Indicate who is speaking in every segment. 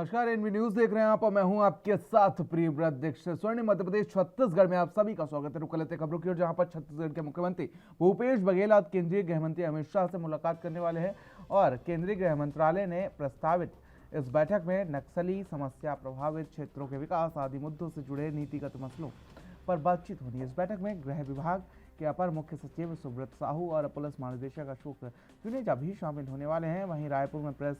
Speaker 1: नमस्कार, N V news देख रहे हैं आप और मैं हूं आपके साथ प्रियव्रत दीक्षित। स्वर्णिम मध्य प्रदेश छत्तीसगढ़ में आप सभी का स्वागत है। रुक लेते खबरों की ओर, जहां पर छत्तीसगढ़ के मुख्यमंत्री भूपेश बघेल आज केंद्रीय गृह मंत्री अमित शाह से मुलाकात करने वाले हैं और केंद्रीय गृह मंत्रालय ने प्रस्तावित इस बैठक में नक्सली समस्या प्रभावित क्षेत्रों के विकास आदि मुद्दों से जुड़े नीतिगत मसलों पर बातचीत होनी है। इस बैठक में गृह विभाग के अपर मुख्य सचिव सुब्रत साहू और पुलिस महानिदेशक अशोक जुनेजा भी शामिल होने वाले हैं। वहीं रायपुर में प्रेस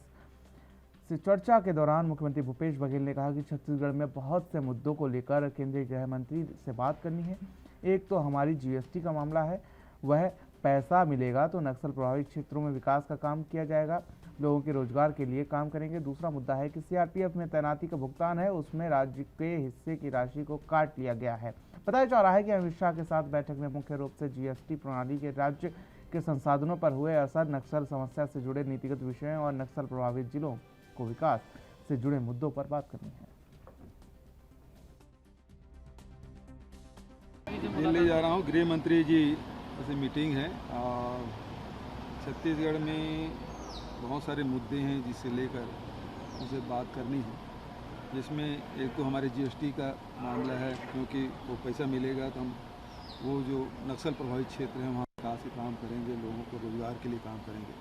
Speaker 1: से चर्चा के दौरान मुख्यमंत्री भूपेश बघेल ने कहा कि छत्तीसगढ़ में बहुत से मुद्दों को लेकर केंद्रीय गृह मंत्री से बात करनी है। एक तो हमारी जीएसटी का मामला है, वह पैसा मिलेगा तो नक्सल प्रभावित क्षेत्रों में विकास का काम किया जाएगा, लोगों के रोजगार के लिए काम करेंगे। दूसरा मुद्दा है कि सीआरपीएफ में तैनाती का भुगतान है, उसमें राज्य के हिस्से की राशि को काट लिया गया है। बताया जा रहा है कि अमित शाह के साथ बैठक में मुख्य रूप से जीएसटी प्रणाली के राज्य के संसाधनों पर हुए असर, नक्सल समस्या से जुड़े नीतिगत विषयों और नक्सल प्रभावित जिलों को विकास से जुड़े मुद्दों पर बात करनी है।
Speaker 2: दिल्ली जा रहा हूँ, गृह मंत्री जी से मीटिंग है और छत्तीसगढ़ में बहुत सारे मुद्दे हैं जिसे लेकर उसे बात करनी है, जिसमें एक तो हमारे जीएसटी का मामला है, क्योंकि वो पैसा मिलेगा तो हम वो जो नक्सल प्रभावित क्षेत्र हैं वहाँ विकास के काम करेंगे, लोगों को रोजगार के लिए काम करेंगे।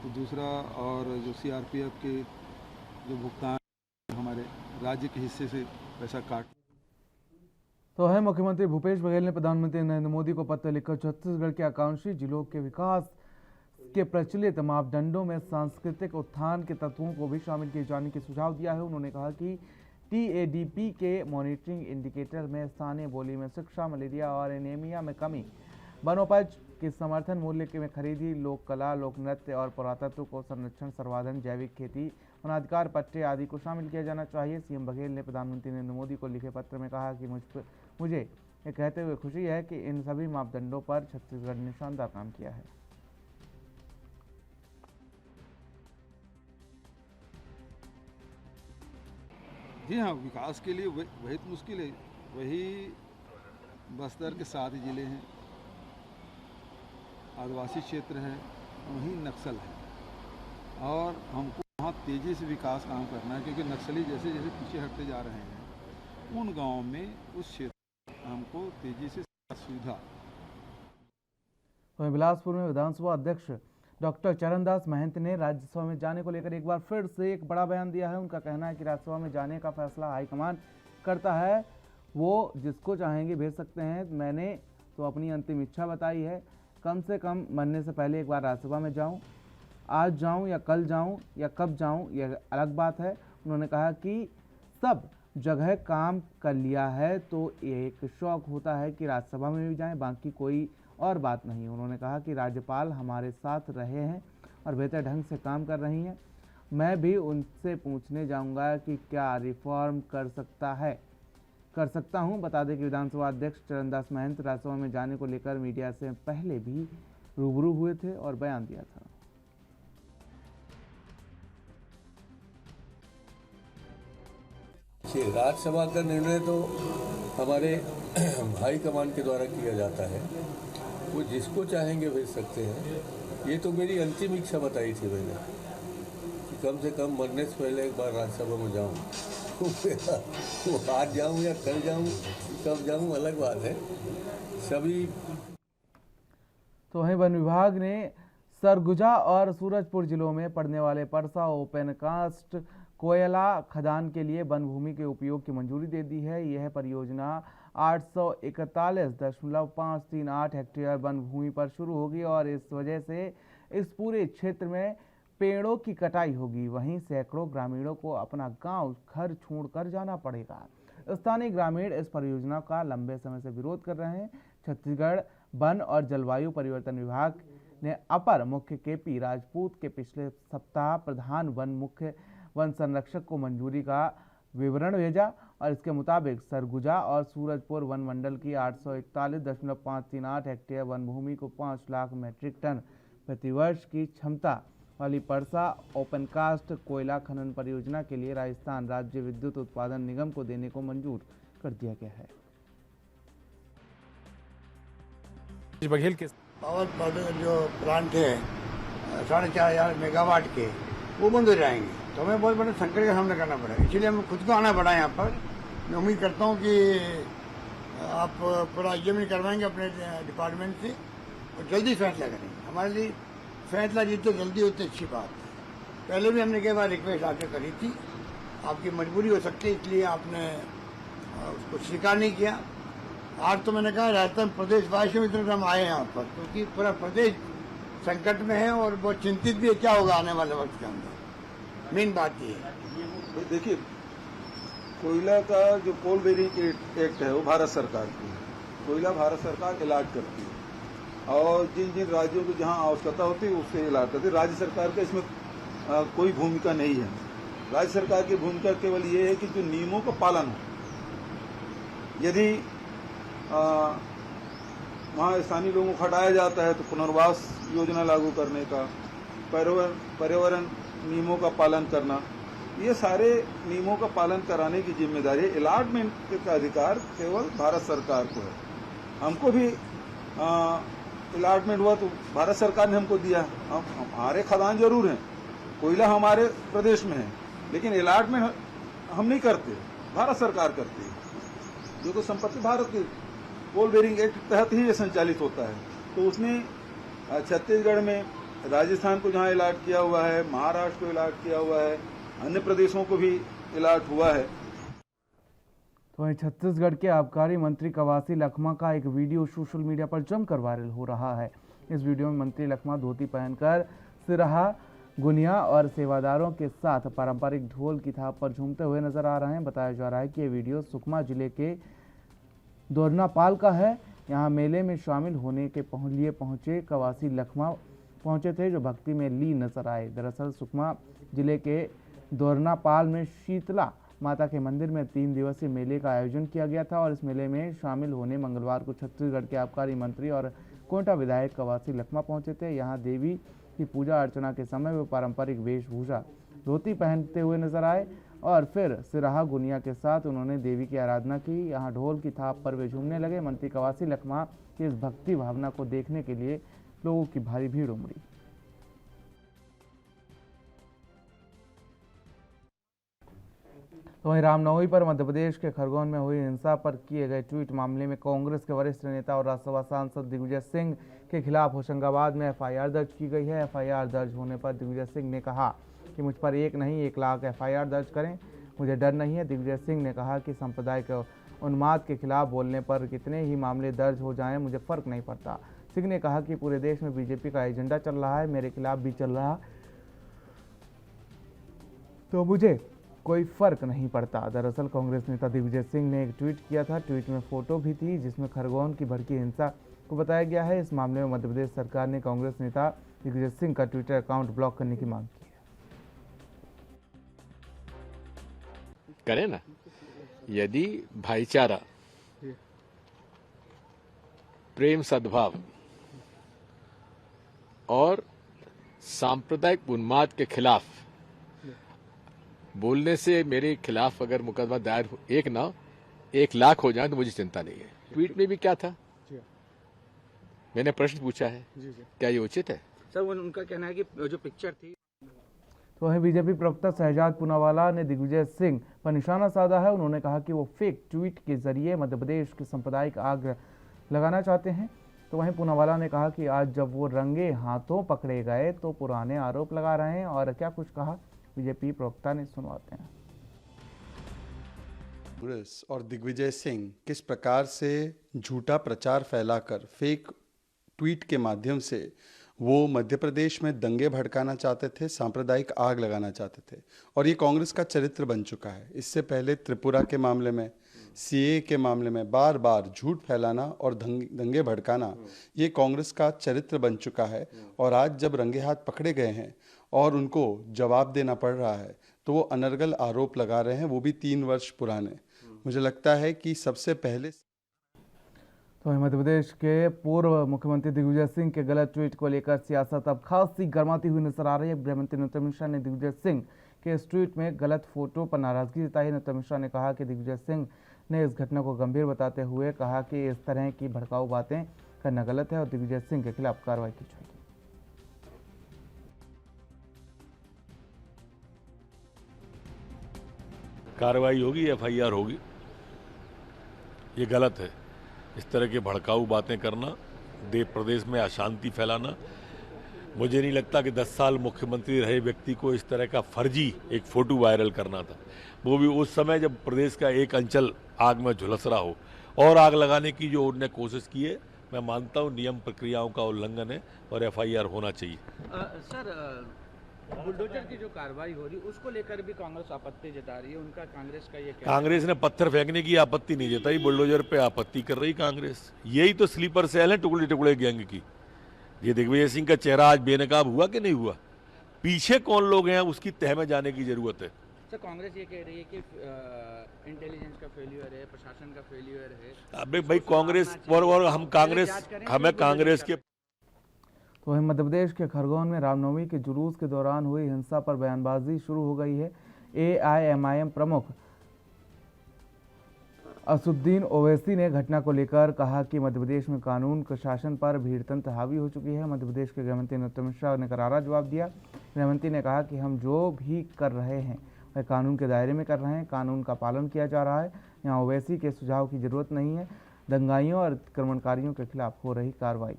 Speaker 2: तो दूसरा, और जो सीआरपीएफ के जो भुगतान हमारे राज्य के हिस्से से पैसा काट
Speaker 1: तो है मुख्यमंत्री भूपेश बघेल ने प्रधानमंत्री नरेंद्र मोदी को पत्र लिखकर छत्तीसगढ़ के आकांक्षी जिलों के विकास के प्रचलित मापदंडों में सांस्कृतिक उत्थान के तत्वों को भी शामिल किए जाने के सुझाव दिया है। उन्होंने कहा कि टीएडीपी के मॉनिटरिंग इंडिकेटर में स्थानीय बोली में शिक्षा, मलेरिया और एनीमिया में कमी, वनोपज के समर्थन मूल्य में खरीदी, लोक कला, लोक नृत्य और पुरातत्व को संरक्षण, संवर्धन, जैविक खेती, वनाधिकार पट्टे आदि को शामिल किया जाना चाहिए। सीएम बघेल ने प्रधानमंत्री नरेंद्र मोदी को लिखे पत्र में कहा कि मुझे ये कहते हुए खुशी है कि इन सभी मापदंडों पर छत्तीसगढ़ ने शानदार काम किया है।
Speaker 2: जी हाँ, विकास के लिए वही तो मुश्किल है। वही बस्तर के 7 जिले हैं, आदिवासी क्षेत्र है, वहीं नक्सल है और हमको वहाँ तेज़ी से विकास काम करना है, क्योंकि नक्सली जैसे जैसे पीछे हटते जा रहे हैं उन गाँव में उस क्षेत्र में हमको तेज़ी से सुविधा।
Speaker 1: वहीं बिलासपुर में विधानसभा अध्यक्ष डॉक्टर चरणदास महंत ने राज्यसभा में जाने को लेकर एक बार फिर से एक बड़ा बयान दिया है। उनका कहना है कि राज्यसभा में जाने का फैसला हाईकमान करता है, वो जिसको चाहेंगे भेज सकते हैं। मैंने तो अपनी अंतिम इच्छा बताई है, कम से कम मरने से पहले एक बार राज्यसभा में जाऊं। आज जाऊं या कल जाऊं या कब जाऊं यह अलग बात है। उन्होंने कहा कि सब जगह काम कर लिया है तो एक शौक होता है कि राज्यसभा में भी जाएं, बाकी कोई और बात नहीं। उन्होंने कहा कि राज्यपाल हमारे साथ रहे हैं और बेहतर ढंग से काम कर रही हैं। मैं भी उनसे पूछने जाऊंगा कि क्या रिफॉर्म कर सकता हूं। बता दें कि विधानसभा अध्यक्ष चरणदास महंत राज्यसभा में जाने को लेकर मीडिया से पहले भी रूबरू हुए थे और बयान दिया था।
Speaker 3: राज्यसभा का निर्णय तो हमारे हाई कमान के द्वारा किया जाता है, वो जिसको चाहेंगे भेज सकते हैं। ये तो मेरी अंतिम इच्छा बताई थी मैंने कि कम से कम मरने से पहले एक बार राज्यसभा में जाऊँ। तो आज जाऊँ या कल जाऊँ, कब जाऊँ अलग बात है। सभी
Speaker 1: तो वहीं वन विभाग ने सरगुजा और सूरजपुर जिलों में पड़ने वाले परसा ओपन कास्ट कोयला खदान के लिए वन भूमि के उपयोग की मंजूरी दे दी है। यह परियोजना 841.538 हेक्टेयर वन भूमि पर शुरू होगी और इस वजह से इस पूरे क्षेत्र में पेड़ों की कटाई होगी। वहीं सैकड़ों ग्रामीणों को अपना गांव घर छोड़कर जाना पड़ेगा। स्थानीय ग्रामीण इस परियोजना का लंबे समय से विरोध कर रहे हैं। छत्तीसगढ़ वन और जलवायु परिवर्तन विभाग ने अपर मुख्य केपी राजपूत के पिछले सप्ताह प्रधान वन संरक्षक को मंजूरी का विवरण भेजा और इसके मुताबिक सरगुजा और सूरजपुर वन मंडल की 841.538 हेक्टेयर वन भूमि को 5 लाख मीट्रिक टन प्रतिवर्ष की क्षमता वाली परसा ओपनकास्ट कोयला खनन परियोजना के लिए राजस्थान राज्य विद्युत उत्पादन निगम को देने को मंजूर कर दिया गया है।
Speaker 4: बघेल के
Speaker 5: पावर जो प्लांट है 4,500 मेगावाट के, वो बंद हो जाएंगे। तो हमें बहुत बड़े संकट का सामना करना पड़ा, इसलिए हमें खुद को आना पड़ा यहाँ पर। मैं उम्मीद करता हूँ कि आप पूरा एग्जामिन करवाएंगे अपने डिपार्टमेंट से और जल्दी फैसला करेंगे। हमारे लिए फैसला जितनी जल्दी होती अच्छी बात है। पहले भी हमने कई बार रिक्वेस्ट आके करी थी, आपकी मजबूरी हो सकती है इसलिए आपने उसको स्वीकार नहीं किया। आज तो मैंने कहा राजस्थान प्रदेश वासियों की तरफ से हम आए हैं यहाँ पर, क्योंकि पूरा प्रदेश संकट में है और बहुत चिंतित भी है क्या होगा आने वाले वक्त के अंदर। मेन बात ये है।
Speaker 2: देखिए, कोयला का जो कोल बेरिंग एक्ट है वो भारत सरकार की है। कोयला भारत सरकार अलाट करती है और जिन जिन राज्यों को जहां आवश्यकता होती है उससे अलाट करती है। राज्य सरकार का इसमें कोई भूमिका नहीं है। राज्य सरकार की भूमिका केवल ये है कि जो नियमों का पालन हो। यदि वहाँ स्थानीय लोगों को हटाया जाता है तो पुनर्वास योजना लागू करने का, पर्यावरण नियमों का पालन करना, ये सारे नियमों का पालन कराने की जिम्मेदारी है। अलाटमेंट का अधिकार केवल भारत सरकार को है। हमको भी अलाटमेंट हुआ तो भारत सरकार ने हमको दिया। हमारे खदान जरूर हैं, कोयला हमारे प्रदेश में है, लेकिन अलाटमेंट हम नहीं करते, भारत सरकार करती है। जो तो संपत्ति भारत की कोल बेरिंग एक्ट के तहत ही ये संचालित होता है। तो उसमें छत्तीसगढ़ में, राजस्थान को जहां अलाट किया हुआ है, महाराष्ट्र को अलाट किया हुआ है, अन्य प्रदेशों को भी अलाट हुआ है।
Speaker 1: तो वहीं छत्तीसगढ़ के आबकारी मंत्री कवासी लखमा का एक वीडियो सोशल मीडिया पर जमकर वायरल हो रहा है। इस वीडियो में मंत्री लखमा धोती पहनकर सिराहा, गुनिया और सेवादारों के साथ पारंपरिक ढोल की थाप पर झूमते हुए नजर आ रहे हैं। बताया जा रहा है कि ये वीडियो सुकमा जिले के दोरनापाल का है। यहाँ मेले में शामिल होने के लिए पहुंचे कवासी लखमा पहुंचे थे, जो भक्ति में लीन नजर आए। दरअसल सुकमा जिले के दोरनापाल में शीतला माता के मंदिर में 3 दिवसीय मेले का आयोजन किया गया था और इस मेले में शामिल होने मंगलवार को छत्तीसगढ़ के आबकारी मंत्री और कोंटा विधायक कवासी लखमा पहुंचे थे। यहाँ देवी की पूजा अर्चना के समय वे पारंपरिक वेशभूषा धोती पहनते हुए नजर आए और फिर सिराहा गुनिया के साथ उन्होंने देवी की आराधना की। यहाँ ढोल की थाप पर वे झूमने लगे। मंत्री कवासी लखमा की इस भक्ति भावना को देखने के लिए लोगों की भारी भीड़ उमड़ी। तो वहीं रामनवमी पर मध्य प्रदेश के खरगोन में हुई हिंसा पर किए गए ट्वीट मामले में कांग्रेस के वरिष्ठ नेता और राज्यसभा सांसद दिग्विजय सिंह के खिलाफ होशंगाबाद में एफआईआर दर्ज की गई है। एफआईआर दर्ज होने पर दिग्विजय सिंह ने कहा कि मुझ पर एक नहीं 1 लाख एफआईआर दर्ज करें, मुझे डर नहीं है। दिग्विजय सिंह ने कहा कि सांप्रदायिक उन्माद के खिलाफ बोलने पर कितने ही मामले दर्ज हो जाएं, मुझे फर्क नहीं पड़ता। सिंह ने कहा कि पूरे देश में बीजेपी का एजेंडा चल रहा है, मेरे खिलाफ भी चल रहा, तो मुझे कोई फर्क नहीं पड़ता। दरअसल कांग्रेस नेता दिग्विजय सिंह ने एक ट्वीट किया था। ट्वीट में फोटो भी थी जिसमें खरगोन की भड़की हिंसा को बताया गया है। इस मामले में मध्य प्रदेश सरकार ने कांग्रेस नेता दिग्विजय सिंह का ट्विटर अकाउंट ब्लॉक करने की मांग की है।
Speaker 6: करें ना, यदि भाईचारा, प्रेम, सद्भाव और सांप्रदायिक उन्माद के खिलाफ बोलने से मेरे खिलाफ अगर मुकदमा दायर 1 लाख हो जाए तो मुझे चिंता नहीं है। ट्वीट में भी क्या था, मैंने प्रश्न पूछा है, क्या ये उचित है?
Speaker 7: सर उनका कहना है कि जो पिक्चर थी।
Speaker 1: तो वहीं बीजेपी प्रवक्ता शहजाद पूनावाला ने दिग्विजय सिंह पर निशाना साधा है। उन्होंने कहा कि वो फेक ट्वीट के जरिए मध्य प्रदेश के सांप्रदायिक आग लगाना चाहते हैं। तो वहीं पूनावाला ने कहा कि आज जब वो रंगे हाथों पकड़े गए तो पुराने आरोप लगा रहे हैं। और क्या कुछ कहा बीजेपी प्रवक्ता ने, सुनवाते हैं।
Speaker 8: कांग्रेस और दिग्विजय सिंह किस प्रकार से झूठा प्रचार फैलाकर फेक ट्वीट के माध्यम से वो मध्य प्रदेश में दंगे भड़काना चाहते थे, सांप्रदायिक आग लगाना चाहते थे, और ये कांग्रेस का चरित्र बन चुका है। इससे पहले त्रिपुरा के मामले में, सीए के मामले में बार बार झूठ फैलाना और दंगे भड़काना ये कांग्रेस का चरित्र बन चुका है। और आज जब रंगे हाथ पकड़े गए हैं और उनको जवाब देना पड़ रहा है तो वो अनर्गल आरोप लगा रहे हैं, वो भी 3 वर्ष पुराने। मुझे लगता है कि सबसे पहले
Speaker 1: तो मध्य प्रदेश के पूर्व मुख्यमंत्री दिग्विजय सिंह के गलत ट्वीट को लेकर सियासत अब खासी गर्माती हुई नजर आ रही है। गृह मंत्री नरोत्तम मिश्रा ने दिग्विजय सिंह के इस ट्वीट में गलत फोटो पर नाराजगी जताई। नरोत्तम मिश्रा ने कहा कि दिग्विजय सिंह ने इस घटना को गंभीर बताते हुए कहा कि इस तरह की भड़काऊ बातें करना गलत है और दिग्विजय सिंह के खिलाफ कार्रवाई की जाएगी।
Speaker 9: कार्रवाई होगी, एफआईआर होगी। ये गलत है इस तरह के भड़काऊ बातें करना, प्रदेश में अशांति फैलाना। मुझे नहीं लगता कि 10 साल मुख्यमंत्री रहे व्यक्ति को इस तरह का फर्जी एक फोटो वायरल करना था, वो भी उस समय जब प्रदेश का एक अंचल आग में झुलस रहा हो। और आग लगाने की जो उन्होंने कोशिश की है, मैं मानता हूं नियम प्रक्रियाओं का उल्लंघन है और एफआईआर होना चाहिए।
Speaker 7: सर, बुलडोजर की जो कार्रवाई हो रही उसको लेकर भी कांग्रेस आपत्ति जता रही है, उनका कांग्रेस का ये क्या?
Speaker 9: कांग्रेस ने पत्थर फेंकने की आपत्ति नहीं जताई, बुलडोजर पे आपत्ति कर रही कांग्रेस। यही तो स्लीपर सेल है टुकड़े टुकड़े गैंग की। ये दिग्विजय सिंह का चेहरा आज बेनकाब हुआ कि नहीं हुआ? पीछे कौन लोग हैं उसकी तह में जाने की जरूरत है।
Speaker 7: सर, कांग्रेस ये कह रही है कि इंटेलिजेंस का फेल्यूर है, प्रशासन का फेल्यूर है।
Speaker 9: अबे भाई कांग्रेस और हमें कांग्रेस के
Speaker 1: तो वहीं मध्य प्रदेश के खरगोन में रामनवमी के जुलूस के दौरान हुई हिंसा पर बयानबाजी शुरू हो गई है। एआईएमआईएम प्रमुख असुद्दीन ओवैसी ने घटना को लेकर कहा कि मध्य प्रदेश में कानून प्रशासन पर भीड़तंत्र हावी हो चुकी है। मध्य प्रदेश के गृहमंत्री नरोत्तम मिश्रा ने करारा जवाब दिया। गृहमंत्री ने कहा कि हम जो भी कर रहे हैं वह कानून के दायरे में कर रहे हैं, कानून का पालन किया जा रहा है। यहाँ ओवैसी के सुझाव की जरूरत नहीं है। दंगाइयों और अतिक्रमणकारियों के खिलाफ हो रही कार्रवाई।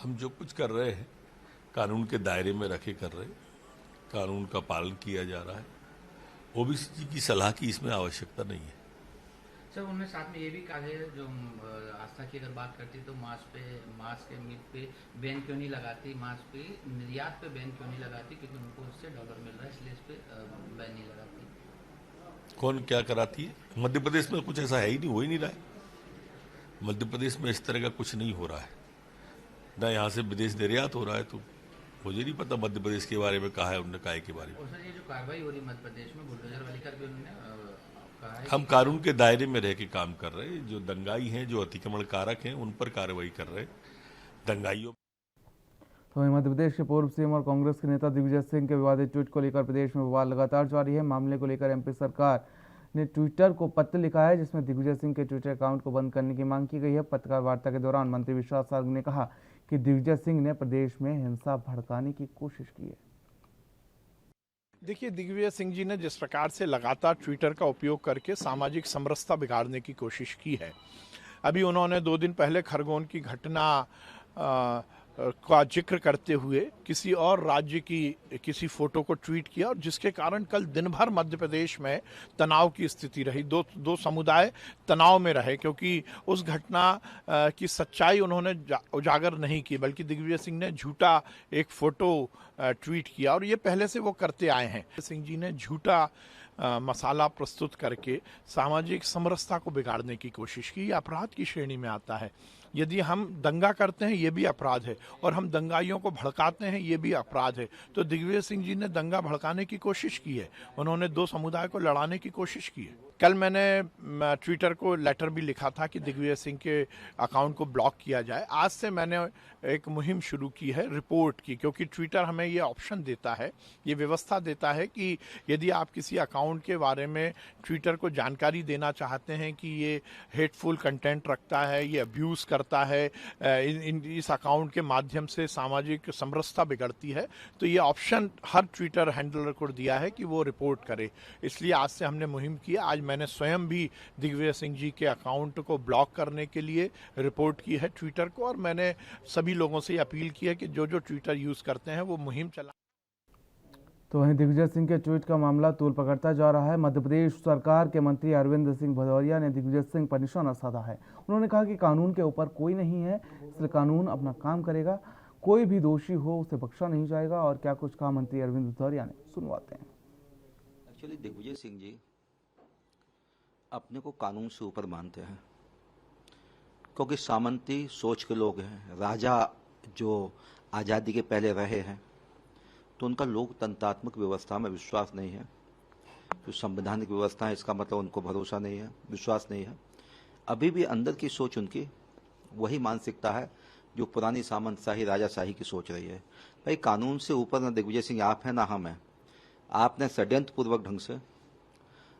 Speaker 9: हम जो कुछ कर रहे हैं कानून के दायरे में रखे कर रहे हैं, कानून का पालन किया जा रहा है। ओबीसी जी की सलाह की इसमें आवश्यकता नहीं है।
Speaker 7: सर, उन्होंने साथ में ये भी कहा है, जो आस्था की अगर बात करती तो मास्क के मीट पे बैन क्यों नहीं लगाती, मास्क पे निर्यात पे बैन क्यों नहीं लगाती, क्योंकि उनको उससे डॉलर मिल रहा है, इसलिए इस पे बैन नहीं लगाती।
Speaker 9: कौन क्या कराती है? मध्य प्रदेश में कुछ ऐसा है ही नहीं, हो ही नहीं रहा है। मध्य प्रदेश में इस तरह का कुछ नहीं हो रहा है ना। यहाँ से विदेश निर्यात हो रहा है, तो मुझे नहीं पता मध्य प्रदेश के बारे में कहा है उन्होंने, काय के बारे में।
Speaker 7: सर, ये जो कार्रवाई हो रही मध्य प्रदेश में बुलडोजर वाली कर भी उन्होंने कहा है
Speaker 9: हम कानून के दायरे में रह के काम कर रहे हैं। जो दंगाई हैं, जो अतिक्रमण कारक हैं, उन पर कार्रवाई कर रहे हैं। दंगाइयों
Speaker 1: तो मध्य प्रदेश के पूर्व सीएम और कांग्रेस के नेता दिग्विजय सिंह के विवादित ट्वीट को लेकर प्रदेश में विवाद लगातार जारी है। मामले को लेकर एमपी सरकार ने ट्विटर को पत्र लिखा है, जिसमें दिग्विजय सिंह के ट्विटर अकाउंट को बंद करने की मांग की गई है। पत्रकार वार्ता के दौरान मंत्री विश्वास सारंग ने कहा कि दिग्विजय सिंह ने प्रदेश में हिंसा भड़काने की कोशिश की है।
Speaker 4: देखिए, दिग्विजय सिंह जी ने जिस प्रकार से लगातार ट्विटर का उपयोग करके सामाजिक समरसता बिगाड़ने की कोशिश की है, अभी उन्होंने 2 दिन पहले खरगोन की घटना का जिक्र करते हुए किसी और राज्य की किसी फोटो को ट्वीट किया, और जिसके कारण कल दिन भर मध्य प्रदेश में तनाव की स्थिति रही। दो समुदाय तनाव में रहे, क्योंकि उस घटना की सच्चाई उन्होंने उजागर नहीं की, बल्कि दिग्विजय सिंह ने झूठा एक फोटो ट्वीट किया, और ये पहले से वो करते आए हैं। सिंह जी ने झूठा मसाला प्रस्तुत करके सामाजिक समरसता को बिगाड़ने की कोशिश की। ये अपराध की श्रेणी में आता है। यदि हम दंगा करते हैं ये भी अपराध है, और हम दंगाइयों को भड़काते हैं ये भी अपराध है। तो दिग्विजय सिंह जी ने दंगा भड़काने की कोशिश की है, उन्होंने 2 समुदाय को लड़ाने की कोशिश की है। कल मैंने ट्विटर को लेटर भी लिखा था कि दिग्विजय सिंह के अकाउंट को ब्लॉक किया जाए। आज से मैंने एक मुहिम शुरू की है रिपोर्ट की, क्योंकि ट्विटर हमें ये ऑप्शन देता है, ये व्यवस्था देता है कि यदि आप किसी अकाउंट के बारे में ट्विटर को जानकारी देना चाहते हैं कि ये हेटफुल कंटेंट रखता है, ये अब्यूज़ करता है, इस अकाउंट के माध्यम से सामाजिक समरसता बिगड़ती है, तो ये ऑप्शन हर ट्विटर हैंडलर को दिया है कि वो रिपोर्ट करे। इसलिए आज से हमने मुहिम की। आज मैंने स्वयं भी दिग्विजय सिंह जी के अकाउंट को ब्लॉक करने के लिए रिपोर्ट की है ट्विटर को, और मैंने सभी लोगों से अपील की है कि जो ट्विटर यूज़ करते हैं वो मुहिम चला।
Speaker 1: तो वहीं दिग्विजय सिंह के ट्वीट का मामला तूल पकड़ता जा रहा है। मध्य प्रदेश सरकार के मंत्री अरविंद सिंह भदौरिया ने दिग्विजय सिंह पर निशाना साधा है। उन्होंने कहा कि कानून के ऊपर कोई नहीं है, इसलिए कानून अपना काम करेगा, कोई भी दोषी हो उसे बख्शा नहीं जाएगा। और क्या कुछ कहा मंत्री अरविंद भदौरिया ने, सुनवाते हैं।
Speaker 10: एक्चुअली दिग्विजय सिंह जी अपने को कानून से ऊपर मानते हैं, क्योंकि सामंती सोच के लोग हैं। राजा जो आज़ादी के पहले रहे हैं, तो उनका लोकतंत्रात्मक व्यवस्था में विश्वास नहीं है। जो संवैधानिक व्यवस्था है, इसका मतलब उनको भरोसा नहीं है, विश्वास नहीं है। अभी भी अंदर की सोच उनकी वही मानसिकता है जो पुरानी सामंतशाही राजाशाही की सोच रही है। भाई, कानून से ऊपर न दिग्विजय सिंह आप हैं ना हम हैं। आपने षड्यंत्रपूर्वक ढंग से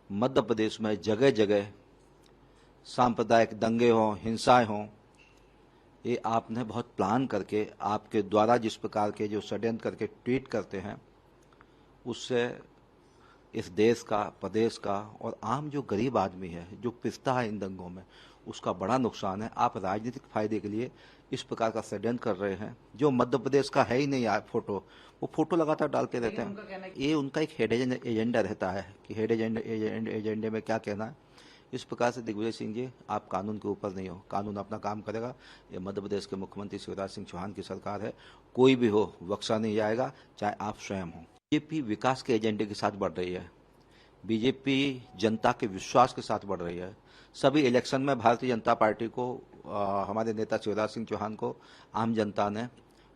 Speaker 10: मध्य प्रदेश में जगह जगह सांप्रदायिक दंगे हों, हिंसाएं हों, ये आपने बहुत प्लान करके, आपके द्वारा जिस प्रकार के जो षड्यंत्र करके ट्वीट करते हैं, उससे इस देश का, प्रदेश का और आम जो गरीब आदमी है, जो पिसता है इन दंगों में, उसका बड़ा नुकसान है। आप राजनीतिक फायदे के लिए इस प्रकार का षड्यंत्र कर रहे हैं। जो मध्य प्रदेश का है ही नहीं यार फोटो, वो फोटो लगातार डालते रहते हैं। ये उनका एक हेड एजेंडा रहता है कि हेड एजेंडे में क्या कहना है। इस प्रकार से दिग्विजय सिंह जी, आप कानून के ऊपर नहीं हो, कानून अपना काम करेगा। ये मध्य प्रदेश के मुख्यमंत्री शिवराज सिंह चौहान की सरकार है, कोई भी हो बख्शा नहीं जाएगा, चाहे आप स्वयं हो। बीजेपी विकास के एजेंडे के साथ बढ़ रही है, बीजेपी जनता के विश्वास के साथ बढ़ रही है। सभी इलेक्शन में भारतीय जनता पार्टी को, हमारे नेता शिवराज सिंह चौहान को आम जनता ने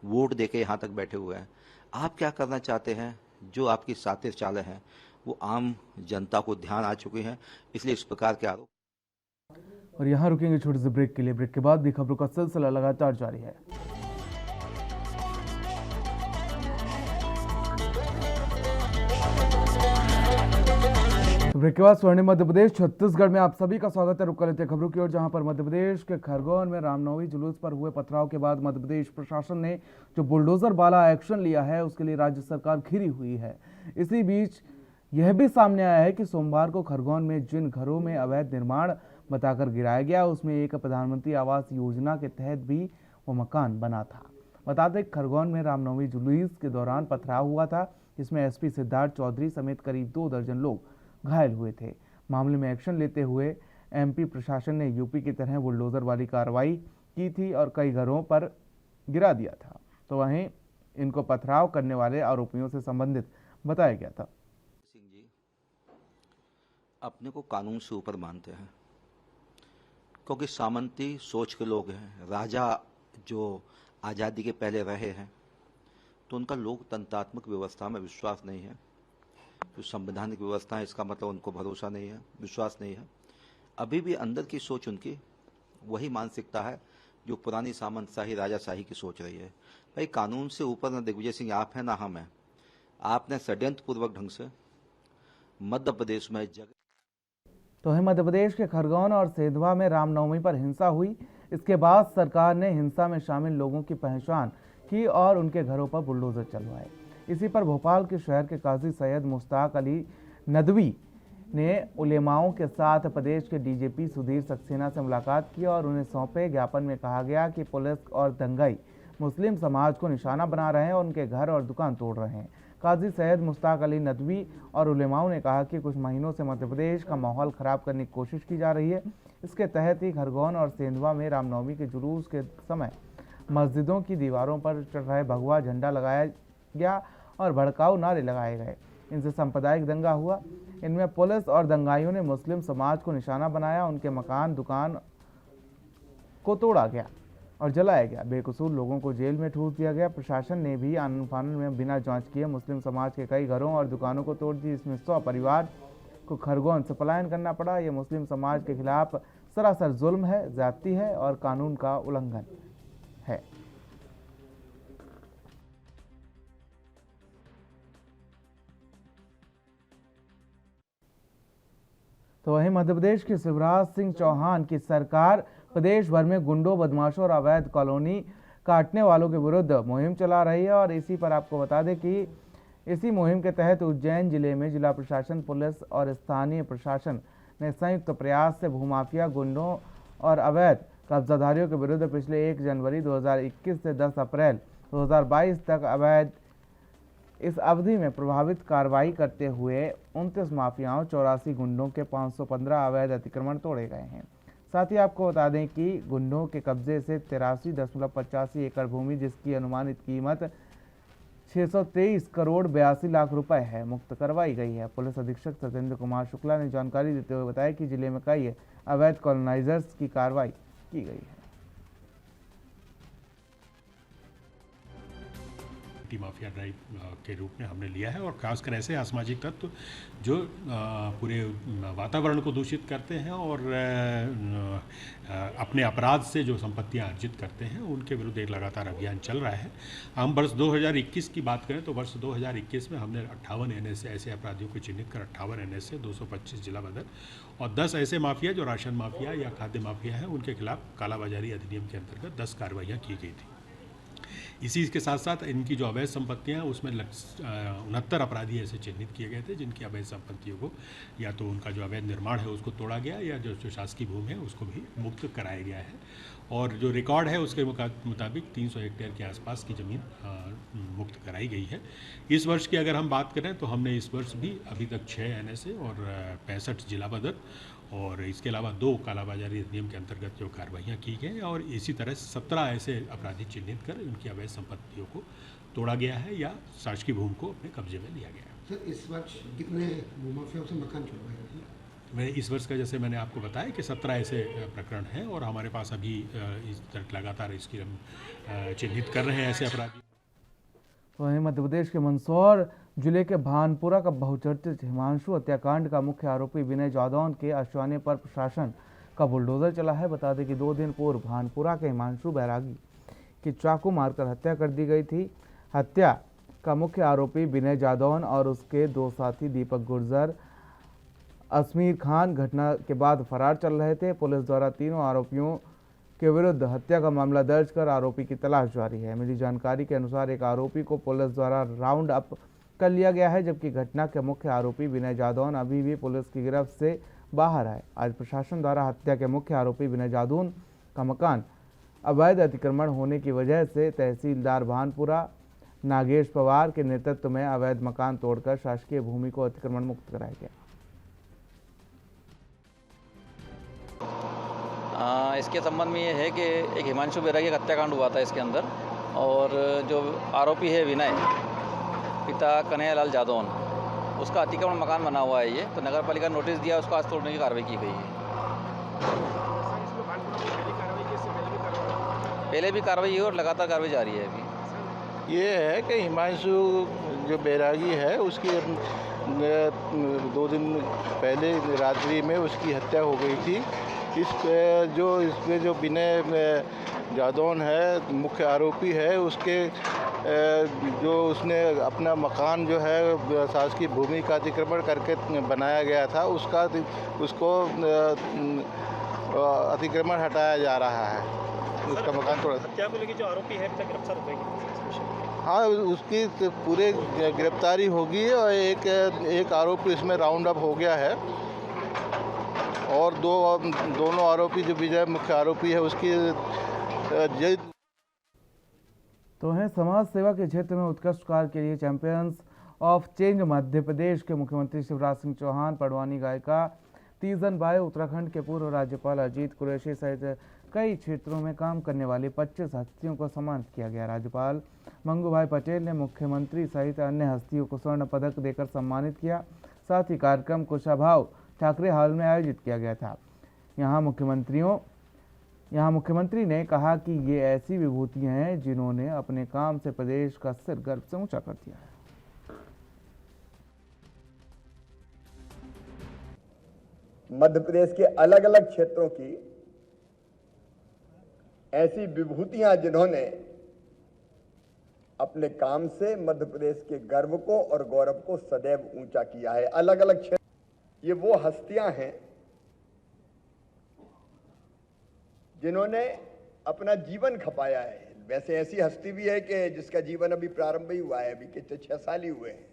Speaker 10: वोट देके यहाँ तक बैठे हुए हैं। आप क्या करना चाहते हैं? जो आपकी सातिर चालें हैं वो आम जनता को ध्यान आ चुकी हैं, इसलिए इस प्रकार के आरोप।
Speaker 1: और यहाँ रुकेंगे छोटे से ब्रेक के लिए। ब्रेक के बाद भी खबरों का सिलसिला लगातार जारी है। ब्रेक के बाद स्वर्णिम मध्य प्रदेश छत्तीसगढ़ में आप सभी का स्वागत है। रुक कर लेते हैं खबरों की ओर, जहां पर मध्य प्रदेश के खरगोन में रामनवमी जुलूस पर हुए पथराव के बाद मध्य प्रदेश प्रशासन ने जो बुलडोजर वाला एक्शन लिया है उसके लिए राज्य सरकार घिरी हुई है। इसी बीच यह भी सामने आया है कि सोमवार को खरगोन में जिन घरों में अवैध निर्माण बताकर गिराया गया, उसमें एक प्रधानमंत्री आवास योजना के तहत भी वो मकान बना था। बता दें खरगोन में रामनवमी जुलूस के दौरान पथराव हुआ था, जिसमें एसपी सिद्धार्थ चौधरी समेत करीब 2 दर्जन लोग घायल हुए थे। मामले में एक्शन लेते हुए एमपी प्रशासन ने यूपी की तरह बुलडोजर वाली कार्रवाई की थी और कई घरों पर गिरा दिया था। तो वहीं इनको पथराव करने वाले आरोपियों से संबंधित बताया गया था।
Speaker 10: सिंह जी अपने को कानून से ऊपर मानते हैं, क्योंकि सामंती सोच के लोग हैं। राजा जो आज़ादी के पहले रहे हैं, तो उनका लोकतंत्रात्मक व्यवस्था में विश्वास नहीं है। जो संवैधानिक व्यवस्था है, इसका मतलब उनको भरोसा नहीं है, विश्वास नहीं है। अभी भी अंदर की सोच उनकी वही मानसिकता है जो पुरानी सामंतशाही, राजाशाही की सोच रही है। भाई कानून से ऊपर न दिग्विजय सिंह आप हैं ना हम हैं। आपने षड्यंत्र पूर्वक ढंग से मध्य प्रदेश में
Speaker 1: तो है मध्य प्रदेश के खरगोन और सेंधवा में रामनवमी पर हिंसा हुई। इसके बाद सरकार ने हिंसा में शामिल लोगों की पहचान की और उनके घरों पर बुलडोजर चलवाए। इसी पर भोपाल के शहर के काजी सैयद मुश्ताक अली नदवी ने उलेमाओं के साथ प्रदेश के डीजीपी सुधीर सक्सेना से मुलाकात की और उन्हें सौंपे ज्ञापन में कहा गया कि पुलिस और दंगाई मुस्लिम समाज को निशाना बना रहे हैं और उनके घर और दुकान तोड़ रहे हैं। काजी सैयद मुश्ताक अली नदवी और उलेमाओं ने कहा कि कुछ महीनों से मध्य प्रदेश का माहौल खराब करने की कोशिश की जा रही है। इसके तहत ही खरगोन और सेंधवा में रामनवमी के जुलूस के समय मस्जिदों की दीवारों पर चढ़ रहे भगवा झंडा लगाया गया और भड़काऊ नारे लगाए गए। इनसे सांप्रदायिक दंगा हुआ। इनमें पुलिस और दंगाइयों ने मुस्लिम समाज को निशाना बनाया, उनके मकान दुकान को तोड़ा गया और जलाया गया। बेकसूर लोगों को जेल में ठूस दिया गया। प्रशासन ने भी आनन फानन में बिना जांच किए मुस्लिम समाज के कई घरों और दुकानों को तोड़ दी। इसमें 100 परिवार को खरगोन से पलायन करना पड़ा। यह मुस्लिम समाज के खिलाफ सरासर जुल्म है, ज्यादती है और कानून का उल्लंघन है। तो वहीं मध्य प्रदेश के शिवराज सिंह चौहान की सरकार प्रदेश भर में गुंडों, बदमाशों और अवैध कॉलोनी काटने वालों के विरुद्ध मुहिम चला रही है। और इसी पर आपको बता दें कि इसी मुहिम के तहत उज्जैन जिले में जिला प्रशासन, पुलिस और स्थानीय प्रशासन ने संयुक्त प्रयास से भूमाफिया, गुंडों और अवैध कब्जाधारियों के विरुद्ध पिछले 1 जनवरी 2021 से 10 अप्रैल 2022 तक अवैध इस अवधि में प्रभावित कार्रवाई करते हुए 29 माफियाओं, 84 गुंडों के 515 अवैध अतिक्रमण तोड़े गए हैं। साथ ही आपको बता दें कि गुंडों के कब्जे से 83.85 एकड़ भूमि, जिसकी अनुमानित कीमत 623 करोड़ 82 लाख रुपए है, मुक्त करवाई गई है। पुलिस अधीक्षक सत्येंद्र कुमार शुक्ला ने जानकारी देते हुए बताया कि जिले में कई अवैध कॉलोनाइजर्स की कार्रवाई की गई है।
Speaker 11: संपत्ति माफिया ड्राइव के रूप में हमने लिया है, और खासकर ऐसे असामाजिक तत्व जो पूरे वातावरण को दूषित करते हैं और अपने अपराध से जो संपत्तियां अर्जित करते हैं उनके विरुद्ध एक लगातार अभियान चल रहा है। हम वर्ष 2021 की बात करें तो वर्ष 2021 में हमने 58 NSA ऐसे अपराधियों को चिन्हित कर 58 NSA 225 जिला बदर और 10 ऐसे माफिया जो राशन माफिया या खाद्य माफिया है उनके खिलाफ कालाबाजारी अधिनियम के अंतर्गत 10 कार्रवाइयाँ की गई थी। इसी के साथ साथ इनकी जो अवैध संपत्तियां हैं उसमें 69 अपराधी ऐसे चिन्हित किए गए थे जिनकी अवैध संपत्तियों को या तो उनका जो अवैध निर्माण है उसको तोड़ा गया या जो शासकीय भूमि है उसको भी मुक्त कराया गया है। और जो रिकॉर्ड है उसके मुताबिक 300 हेक्टेयर के आसपास की ज़मीन मुक्त कराई गई है। इस वर्ष की अगर हम बात करें तो हमने इस वर्ष भी अभी तक 6 NSA और 65 जिला बदर और इसके अलावा 2 कालाबाजारी अधिनियम के अंतर्गत जो कार्रवाइयाँ की गई और इसी तरह 17 ऐसे अपराधी चिन्हित कर उनकी अवैध संपत्तियों को तोड़ा गया है या शासकीय भूमि को अपने कब्जे में लिया गया है।
Speaker 12: सर, इस वर्ष कितने भूमाफियाओं से मकान छुड़वाए गए?
Speaker 11: मैं इस वर्ष का जैसे मैंने आपको बताया कि 17 ऐसे प्रकरण हैं और हमारे पास अभी इस तरह लगातार इसकी हम चिन्हित कर रहे हैं ऐसे अपराधी।
Speaker 1: वहीं मध्य प्रदेश के मंदसौर जिले के भानपुरा का बहुचर्चित हिमांशु हत्याकांड का मुख्य आरोपी विनय जादौन के आश्वासन पर प्रशासन का बुलडोजर चला है। बता दें कि 2 दिन पूर्व भानपुरा के हिमांशु बैरागी की चाकू मारकर हत्या कर दी गई थी। हत्या का मुख्य आरोपी विनय जादौन और उसके 2 साथी दीपक गुर्जर, अजमीर खान घटना के बाद फरार चल रहे थे। पुलिस द्वारा तीनों आरोपियों के विरुद्ध हत्या का मामला दर्ज कर आरोपी की तलाश जारी है। मिली जानकारी के अनुसार एक आरोपी को पुलिस द्वारा राउंड अप कर लिया गया है, जबकि घटना के मुख्य आरोपी विनय जादौन अभी भी पुलिस की गिरफ्त से बाहर है। आज प्रशासन द्वारा हत्या के मुख्य आरोपी विनय जादौन का मकान अवैध अतिक्रमण होने की वजह से तहसीलदार भानपुरा नागेश पवार के नेतृत्व में अवैध मकान तोड़कर शासकीय भूमि को अतिक्रमण मुक्त कराया गया।
Speaker 13: इसके संबंध में ये है कि एक हिमांशु बैरागी का हत्याकांड हुआ था इसके अंदर, और जो आरोपी है विनय पिता कन्हैयालाल जादौन, उसका अतिक्रमण मकान बना हुआ है ये, तो नगर पालिका नोटिस दिया, उसको आज तोड़ने की कार्रवाई की गई है। पहले भी कार्रवाई है और लगातार कार्रवाई जारी है अभी।
Speaker 14: ये है कि हिमांशु जो बैरागी है उसकी 2 दिन पहले रात्रि में उसकी हत्या हो गई थी। इसमें जो विनय जादौन है मुख्य आरोपी है, उसके जो उसने अपना मकान जो है शासकीय भूमि का अतिक्रमण करके बनाया गया था उसको अतिक्रमण हटाया जा रहा है। उसका मकान थोड़ा
Speaker 15: हत्या को लेकर जो आरोपी है अभी तक गिरफ्तार हो गए?
Speaker 14: हाँ, उसकी पूरे गिरफ्तारी होगी और एक आरोपी इसमें राउंड अप हो गया है और दोनों आरोपी जो विजय मुख्य आरोपी है उसकी
Speaker 1: तो हैं समाज सेवा के क्षेत्र में उत्कृष्ट कार्य के लिए champions of change Madhya Pradesh के मुख्यमंत्री शिवराज सिंह चौहान, पडवानी गायिका तीजन बाई, उत्तराखंड के पूर्व राज्यपाल अजीत कुरैशी सहित कई क्षेत्रों में काम करने वाली 25 हस्तियों को सम्मानित किया गया। राज्यपाल मंगूभाई पटेल ने मुख्यमंत्री सहित अन्य हस्तियों को स्वर्ण पदक देकर सम्मानित किया। साथ ही कार्यक्रम कुशाभाऊ ठाकरे हॉल में आयोजित किया गया था। यहाँ मुख्यमंत्री ने कहा कि ये ऐसी विभूतियां हैं जिन्होंने अपने काम से प्रदेश का सिर गर्व से ऊंचा कर दिया है।
Speaker 16: मध्य प्रदेश के अलग अलग क्षेत्रों की ऐसी विभूतियां जिन्होंने अपने काम से मध्य प्रदेश के गर्व को और गौरव को सदैव ऊंचा किया है। अलग अलग क्षेत्र, ये वो हस्तियां हैं जिन्होंने अपना जीवन खपाया है। वैसे ऐसी हस्ती भी है कि जिसका जीवन अभी प्रारंभ ही हुआ है, अभी कितने 6 साल ही हुए हैं।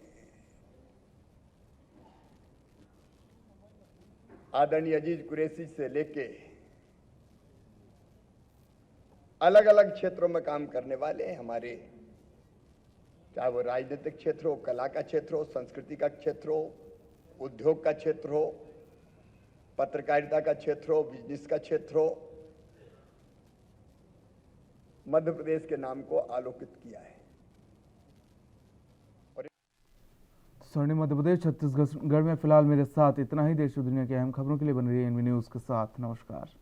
Speaker 16: आदरणीय अजीत कुरैशी से लेके अलग अलग क्षेत्रों में काम करने वाले हमारे, चाहे वो राजनीतिक क्षेत्र हो, कला का क्षेत्र हो, संस्कृति का क्षेत्र हो, उद्योग का क्षेत्र हो, पत्रकारिता का क्षेत्र हो, बिजनेस का क्षेत्र हो, मध्य प्रदेश के नाम को आलोकित किया है।
Speaker 1: स्वर्णिम मध्य प्रदेश छत्तीसगढ़ में फिलहाल मेरे साथ इतना ही। देश और दुनिया की अहम खबरों के लिए बन रही है एनवी न्यूज के साथ। नमस्कार।